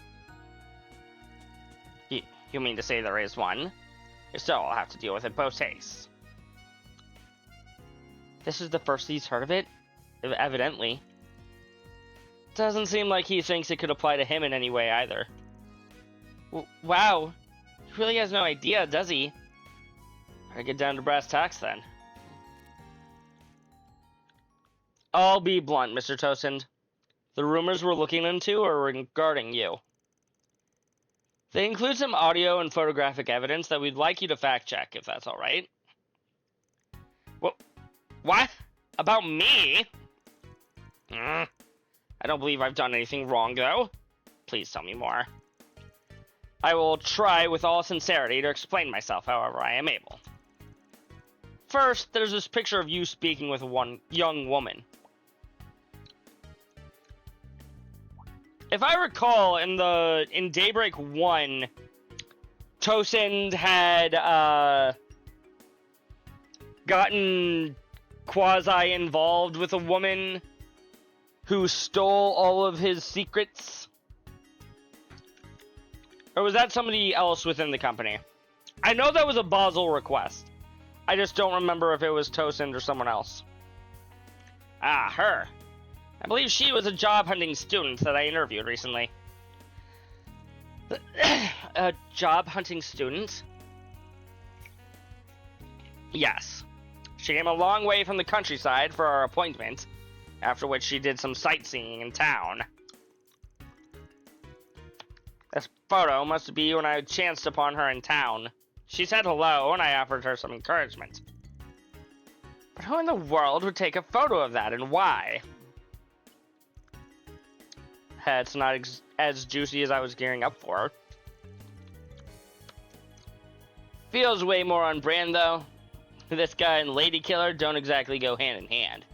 You mean to say there is one? If so, I'll have to deal with it post-haste. This is the first he's heard of it? Evidently. Doesn't seem like he thinks it could apply to him in any way either. Wow. He really has no idea, does he? Better get down to brass tacks then. I'll be blunt, Mr. Tosin. The rumors we're looking into are regarding you. They include some audio and photographic evidence that we'd like you to fact-check, if that's alright. What? About me? I don't believe I've done anything wrong, though. Please tell me more. I will try with all sincerity to explain myself however I am able. First, there's this picture of you speaking with one young woman. If I recall, in Daybreak 1, Tosin had gotten quasi-involved with a woman who stole all of his secrets. Or was that somebody else within the company? I know that was a Basel request. I just don't remember if it was Tosin or someone else. Ah, her. I believe she was a job-hunting student that I interviewed recently. A job-hunting student? Yes. She came a long way from the countryside for our appointment, after which she did some sightseeing in town. This photo must be when I chanced upon her in town. She said hello, and I offered her some encouragement. But who in the world would take a photo of that, and why? It's not as juicy as I was gearing up for. Feels way more on brand, though. This guy and Lady Killer don't exactly go hand in hand.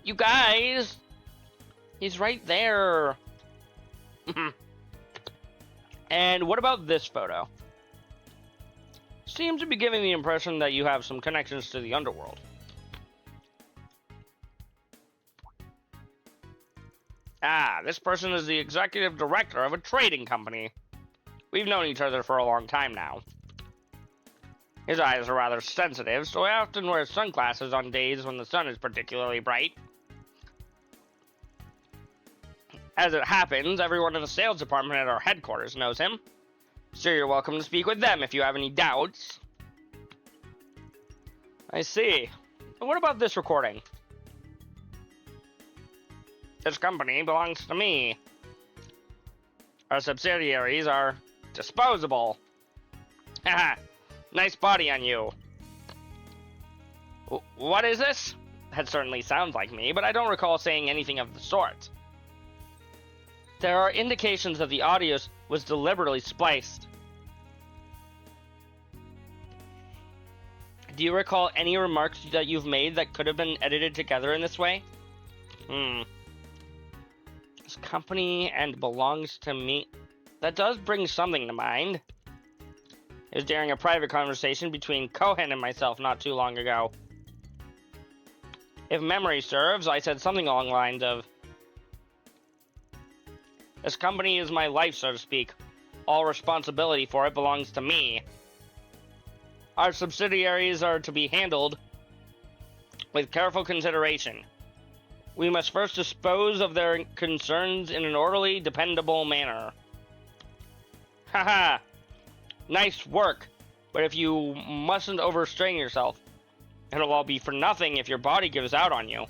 You guys! He's right there! And what about this photo? Seems to be giving the impression that you have some connections to the underworld. Ah, this person is the executive director of a trading company. We've known each other for a long time now. His eyes are rather sensitive, so I often wear sunglasses on days when the sun is particularly bright. As it happens, everyone in the sales department at our headquarters knows him, so you're welcome to speak with them if you have any doubts. I see. What about this recording? This company belongs to me. Our subsidiaries are disposable. Haha, nice body on you. What is this? That certainly sounds like me, but I don't recall saying anything of the sort. There are indications that the audio was deliberately spliced. Do you recall any remarks that you've made that could have been edited together in this way? This company and belongs to me. That does bring something to mind. It was during a private conversation between Cohen and myself not too long ago. If memory serves, I said something along the lines of, this company is my life, so to speak. All responsibility for it belongs to me. Our subsidiaries are to be handled with careful consideration. We must first dispose of their concerns in an orderly, dependable manner. Haha! Nice work, but if you mustn't overstrain yourself, it'll all be for nothing if your body gives out on you.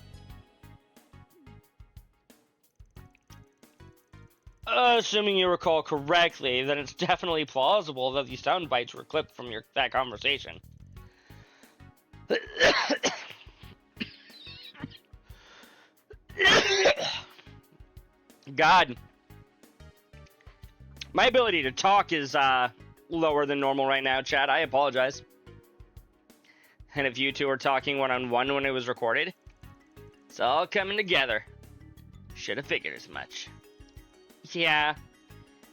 Assuming you recall correctly, then it's definitely plausible that the sound bites were clipped from that conversation. God. My ability to talk is lower than normal right now, chat. I apologize. And if you two were talking one-on-one when it was recorded, it's all coming together. Should have figured as much. Yeah,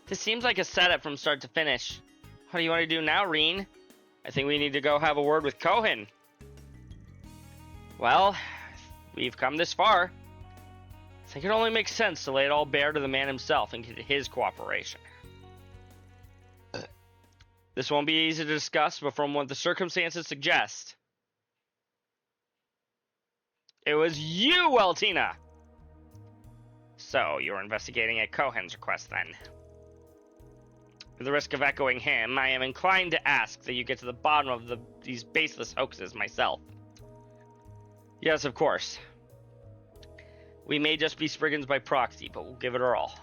this seems like a setup from start to finish. What do you want to do now, Reen? I think we need to go have a word with Cohen. Well, we've come this far. I think it only makes sense to lay it all bare to the man himself and get his cooperation. This won't be easy to discuss, but from what the circumstances suggest, it was you, Weltina! So, you're investigating at Cohen's request, then. At the risk of echoing him, I am inclined to ask that you get to the bottom of these baseless hoaxes myself. Yes, of course. We may just be Spriggans by proxy, but we'll give it our all.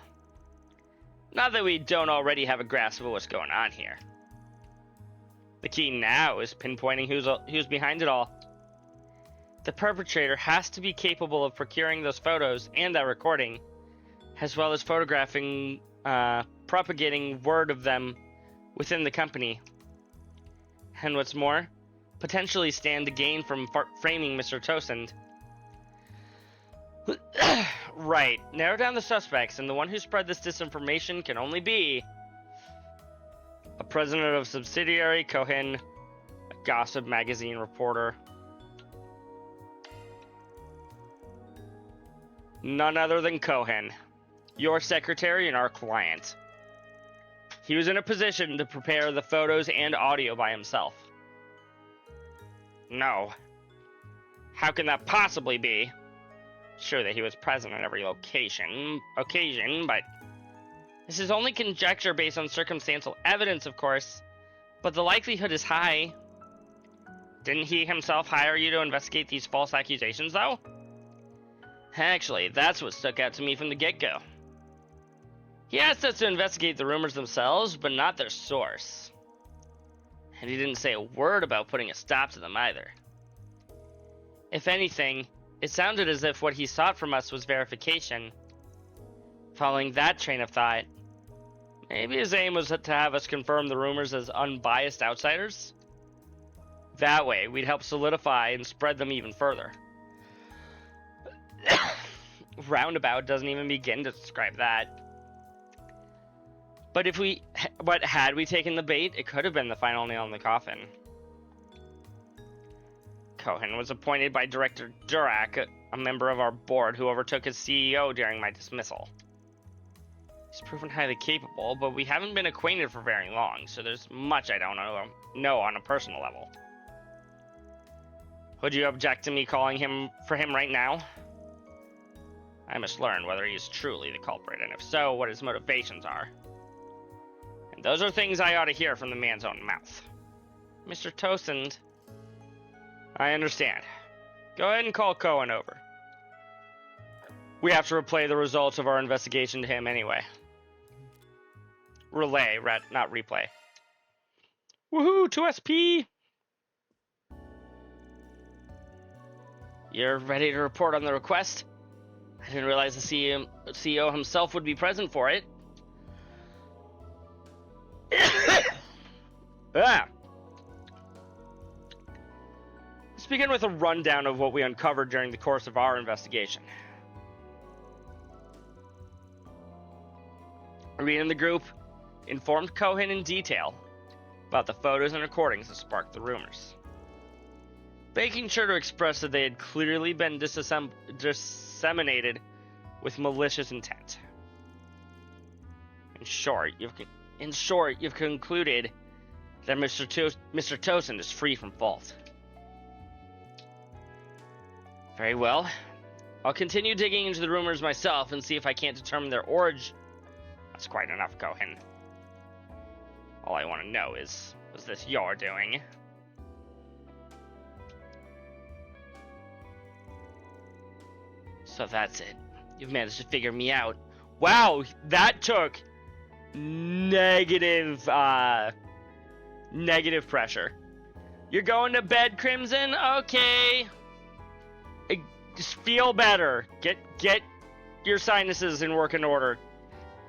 Not that we don't already have a grasp of what's going on here. The key now is pinpointing who's behind it all. The perpetrator has to be capable of procuring those photos and that recording, as well as photographing, propagating word of them within the company. And what's more, potentially stand to gain from framing Mr. Tosin. Right, narrow down the suspects, and the one who spread this disinformation can only be a president of subsidiary, Cohen, a gossip magazine reporter. None other than Cohen, your secretary and our client. he was in a position to prepare the photos and audio by himself. No. How can that possibly be? Sure that he was present at every occasion, but this is only conjecture based on circumstantial evidence, of course, but the likelihood is high. Didn't he himself hire you to investigate these false accusations, though? Actually, that's what stuck out to me from the get-go. He asked us to investigate the rumors themselves, but not their source. And he didn't say a word about putting a stop to them either. If anything, it sounded as if what he sought from us was verification. Following that train of thought, maybe his aim was to have us confirm the rumors as unbiased outsiders? That way, we'd help solidify and spread them even further. Roundabout doesn't even begin to describe that. But had we taken the bait, it could have been the final nail in the coffin. Cohen was appointed by Director Durak, a member of our board who overtook as CEO during my dismissal. He's proven highly capable, but we haven't been acquainted for very long, so there's much I don't know on a personal level. Would you object to me calling him right now? I must learn whether he is truly the culprit, and if so, what his motivations are. And those are things I ought to hear from the man's own mouth. Mr. Tosend, I understand. Go ahead and call Cohen over. We have to replay the results of our investigation to him anyway. Relay, not replay. Woohoo, 2SP! You're ready to report on the request? I didn't realize the CEO himself would be present for it. Ah. Let's begin with a rundown of what we uncovered during the course of our investigation. We in the group informed Cohen in detail about the photos and recordings that sparked the rumors, making sure to express that they had clearly been disseminated with malicious intent. In short, you've concluded that Mr. Tosin is free from fault. Very well. I'll continue digging into the rumors myself and see if I can't determine their origin. That's quite enough, Cohen. All I want to know is, was this your doing? So that's it. You've managed to figure me out. Wow, that took negative pressure. You're going to bed, Crimson? Okay. Just feel better. Get your sinuses in working order.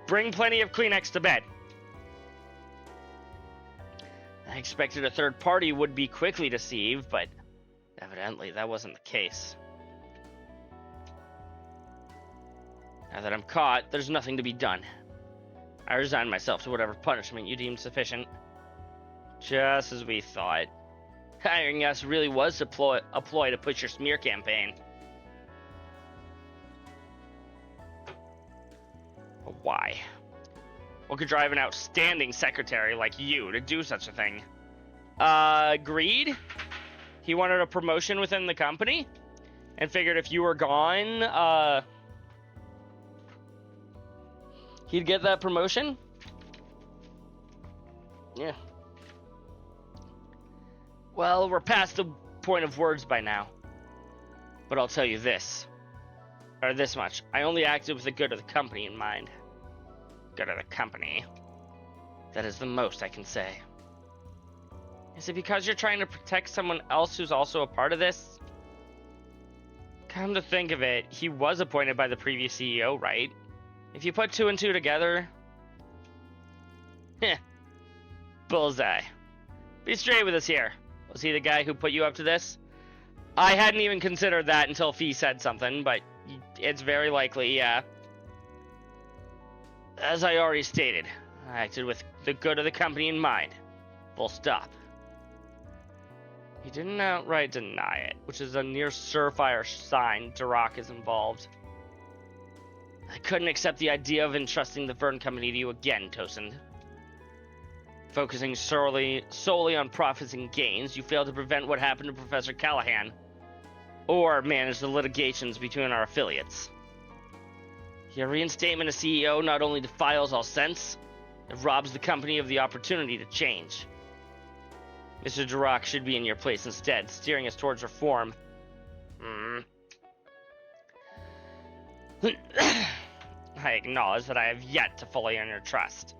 Bring plenty of Kleenex to bed. I expected a third party would be quickly deceived, but evidently that wasn't the case. Now that I'm caught, there's nothing to be done. I resign myself to whatever punishment you deem sufficient. Just as we thought. Hiring us really was a ploy to push your smear campaign. But why? What could drive an outstanding secretary like you to do such a thing? Greed? He wanted a promotion within the company? And figured if you were gone, he'd get that promotion? Yeah. Well, we're past the point of words by now. But I'll tell you this. Or this much. I only acted with the good of the company in mind. Good of the company. That is the most I can say. Is it because you're trying to protect someone else who's also a part of this? Come to think of it, he was appointed by the previous CEO, right? If you put two and two together... Heh. Bullseye. Be straight with us here. Was he the guy who put you up to this? I hadn't even considered that until Fee said something, but it's very likely, yeah. As I already stated, I acted with the good of the company in mind. Full stop. He didn't outright deny it, which is a near surefire sign Durak is involved. I couldn't accept the idea of entrusting the Vern Company to you again, Tosend. Focusing solely on profits and gains, you failed to prevent what happened to Professor Callahan, or manage the litigations between our affiliates. Your reinstatement as CEO not only defiles all sense, it robs the company of the opportunity to change. Mr. Duroc should be in your place instead, steering us towards reform. I acknowledge that I have yet to fully earn your trust,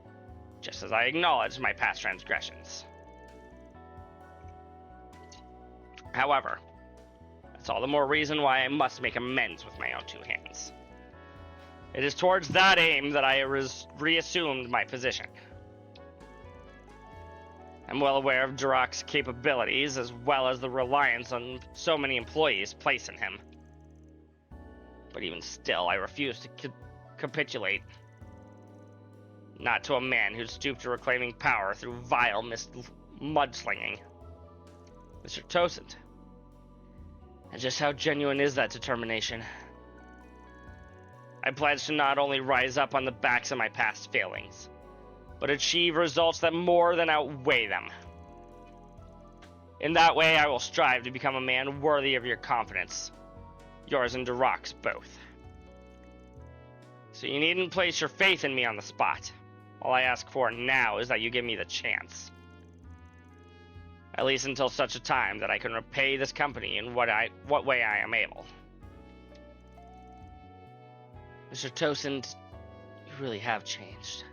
just as I acknowledge my past transgressions. However, that's all the more reason why I must make amends with my own two hands. It is towards that aim that I reassumed my position. I'm well aware of Duroc's capabilities, as well as the reliance on so many employees place in him. But even still, I refuse to capitulate. Not to a man who stooped to reclaiming power through vile mudslinging. Mr. Tosend. And just how genuine is that determination? I pledge to not only rise up on the backs of my past failings, but achieve results that more than outweigh them. In that way, I will strive to become a man worthy of your confidence. Yours and Duroc's both. So you needn't place your faith in me on the spot. All I ask for now is that you give me the chance. At least until such a time that I can repay this company in what way I am able. Mr. Tosend, you really have changed.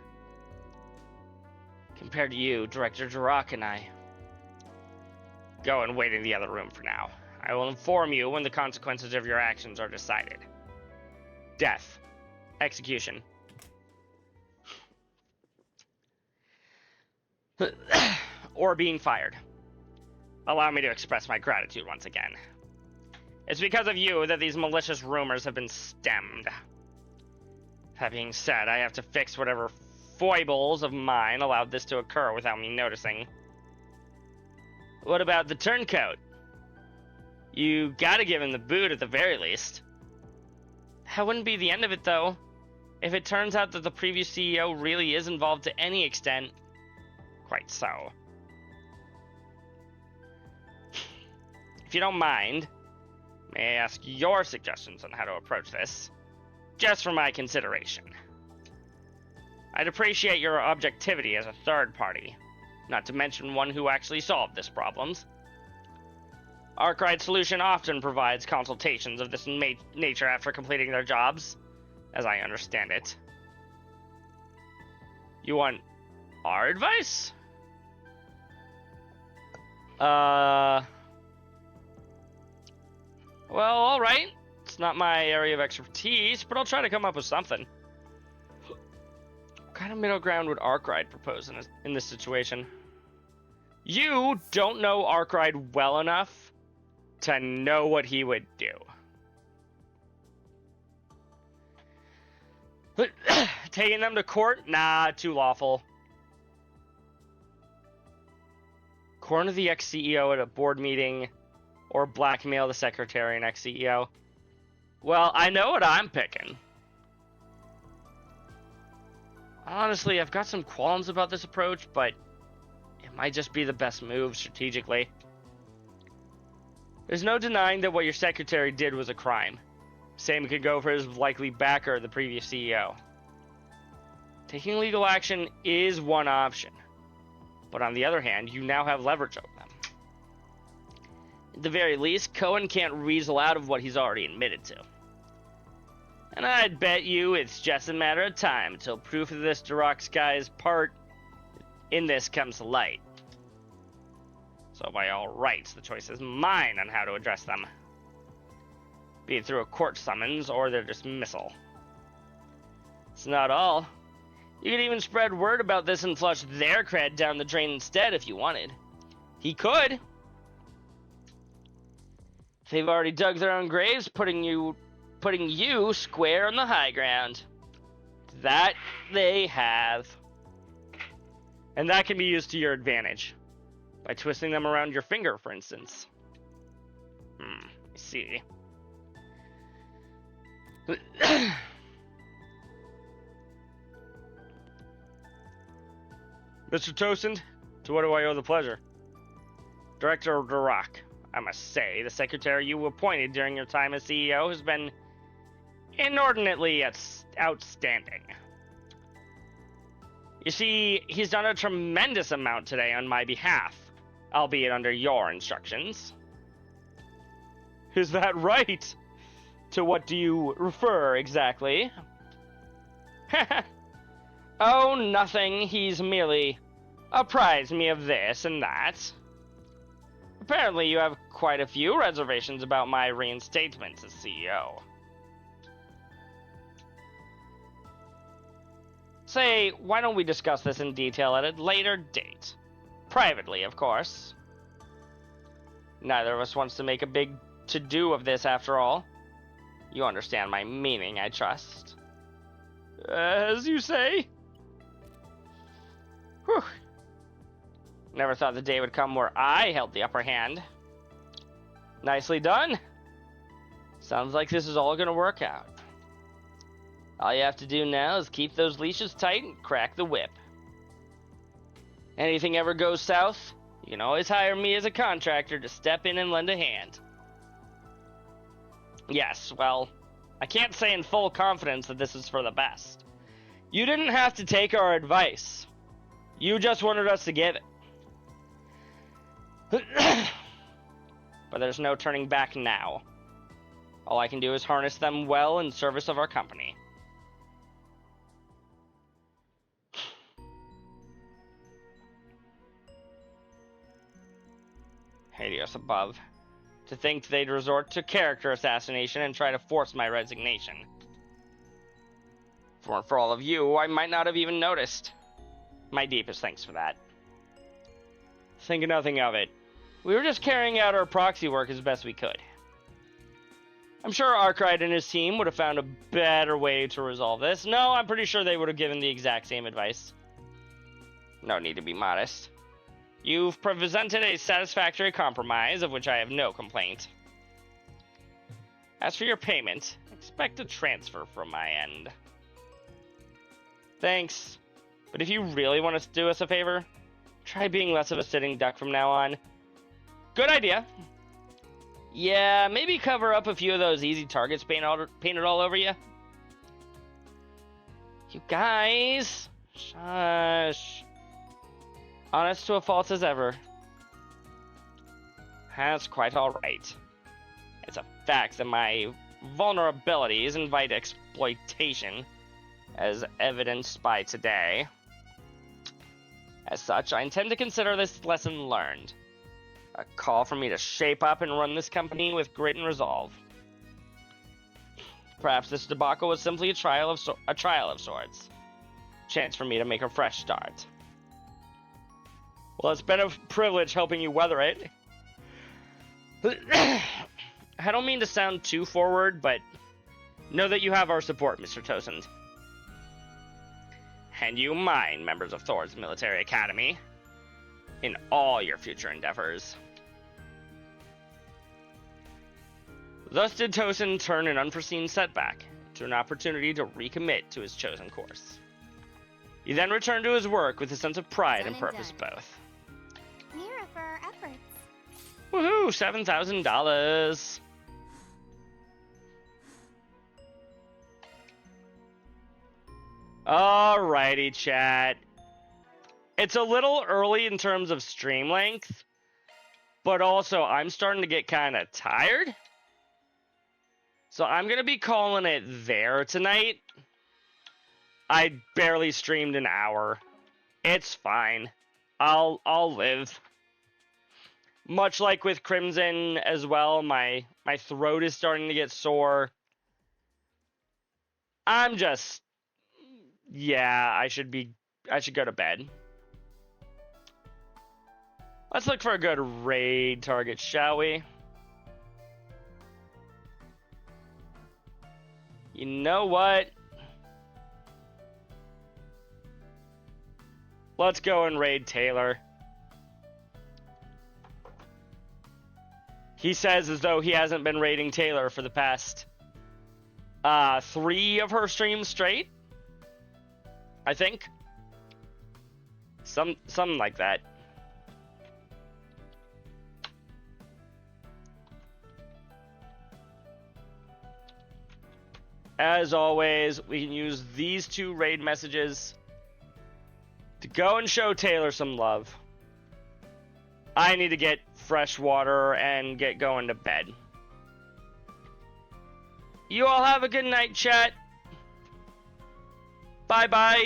Compared to you, Director Duroc and I. Go and wait in the other room for now. I will inform you when the consequences of your actions are decided. Death. Execution. Or being fired. Allow me to express my gratitude once again. It's because of you that these malicious rumors have been stemmed. That being said, I have to fix whatever foibles of mine allowed this to occur without me noticing. What about the turncoat? You gotta give him the boot at the very least. That wouldn't be the end of it, though. If it turns out that the previous CEO really is involved to any extent, quite so. If you don't mind, may I ask your suggestions on how to approach this? Just for my consideration. I'd appreciate your objectivity as a third party, not to mention one who actually solved this problem. Arkwright Solution often provides consultations of this nature after completing their jobs, as I understand it. You want our advice? Well, alright. It's not my area of expertise, but I'll try to come up with something. What kind of middle ground would Arkwright propose in this situation? You don't know Arkwright well enough to know what he would do. Taking them to court? Nah, too lawful. Corner the ex-CEO at a board meeting, or blackmail the secretary and ex-CEO. Well, I know what I'm picking. Honestly, I've got some qualms about this approach, but it might just be the best move strategically. There's no denying that what your secretary did was a crime. Same could go for his likely backer, the previous CEO. Taking legal action is one option, but on the other hand, you now have leverage over them. At the very least, Cohen can't weasel out of what he's already admitted to. And I'd bet you it's just a matter of time until proof of this Duroc guy's part in this comes to light. So by all rights, the choice is mine on how to address them. Be it through a court summons or their dismissal. It's not all. You could even spread word about this and flush their cred down the drain instead if you wanted. He could. They've already dug their own graves, putting you square on the high ground. That they have. And that can be used to your advantage. By twisting them around your finger, for instance. I see. Mr. Tosend, to what do I owe the pleasure? Director Durak, I must say, the secretary you appointed during your time as CEO has been inordinately outstanding. You see, he's done a tremendous amount today on my behalf, albeit under your instructions. Is that right? To what do you refer exactly? Oh, nothing. He's merely apprised me of this and that. Apparently, you have quite a few reservations about my reinstatement as CEO. Say, why don't we discuss this in detail at a later date? Privately, of course. Neither of us wants to make a big to-do of this, after all. You understand my meaning, I trust. As you say. Whew. Never thought the day would come where I held the upper hand. Nicely done. Sounds like this is all gonna work out. All you have to do now is keep those leashes tight and crack the whip. Anything ever goes south, you can always hire me as a contractor to step in and lend a hand. Yes, well, I can't say in full confidence that this is for the best. You didn't have to take our advice. You just wanted us to give it. But there's no turning back now. All I can do is harness them well in service of our company. Hades above. To think they'd resort to character assassination and try to force my resignation. For all of you, I might not have even noticed. My deepest thanks for that. Think nothing of it. We were just carrying out our proxy work as best we could. I'm sure Arkwright and his team would have found a better way to resolve this. No, I'm pretty sure they would have given the exact same advice. No need to be modest. You've presented a satisfactory compromise, of which I have no complaint. As for your payment, expect a transfer from my end. Thanks, but if you really want to do us a favor, try being less of a sitting duck from now on. Good idea. Yeah, maybe cover up a few of those easy targets painted all over you. You guys, shush. Honest to a fault as ever. That's quite alright. It's a fact that my vulnerabilities invite exploitation, as evidenced by today. As such, I intend to consider this lesson learned. A call for me to shape up and run this company with grit and resolve. Perhaps this debacle was simply a trial of sorts. Chance for me to make a fresh start. Well, it's been a privilege helping you weather it. I don't mean to sound too forward, but know that you have our support, Mr. Tosend. And you mine, members of Thor's Military Academy, in all your future endeavors. Thus did Tosend turn an unforeseen setback into an opportunity to recommit to his chosen course. He then returned to his work with a sense of pride and purpose both.
Mira for our efforts.
Woohoo! $7,000. Alrighty, chat. It's a little early in terms of stream length, but also I'm starting to get kind of tired. So I'm going to be calling it there tonight. I barely streamed an hour. It's fine. I'll live. Much like with Crimson as well, my throat is starting to get sore. I'm just... Yeah, I should go to bed. Let's look for a good raid target, shall we? You know what? Let's go and raid Taylor. He says as though he hasn't been raiding Taylor for the past 3 of her streams straight, I think. Something like that. As always, we can use these 2 raid messages to go and show Taylor some love. I need to get fresh water and get going to bed. You all have a good night, chat. Bye-bye.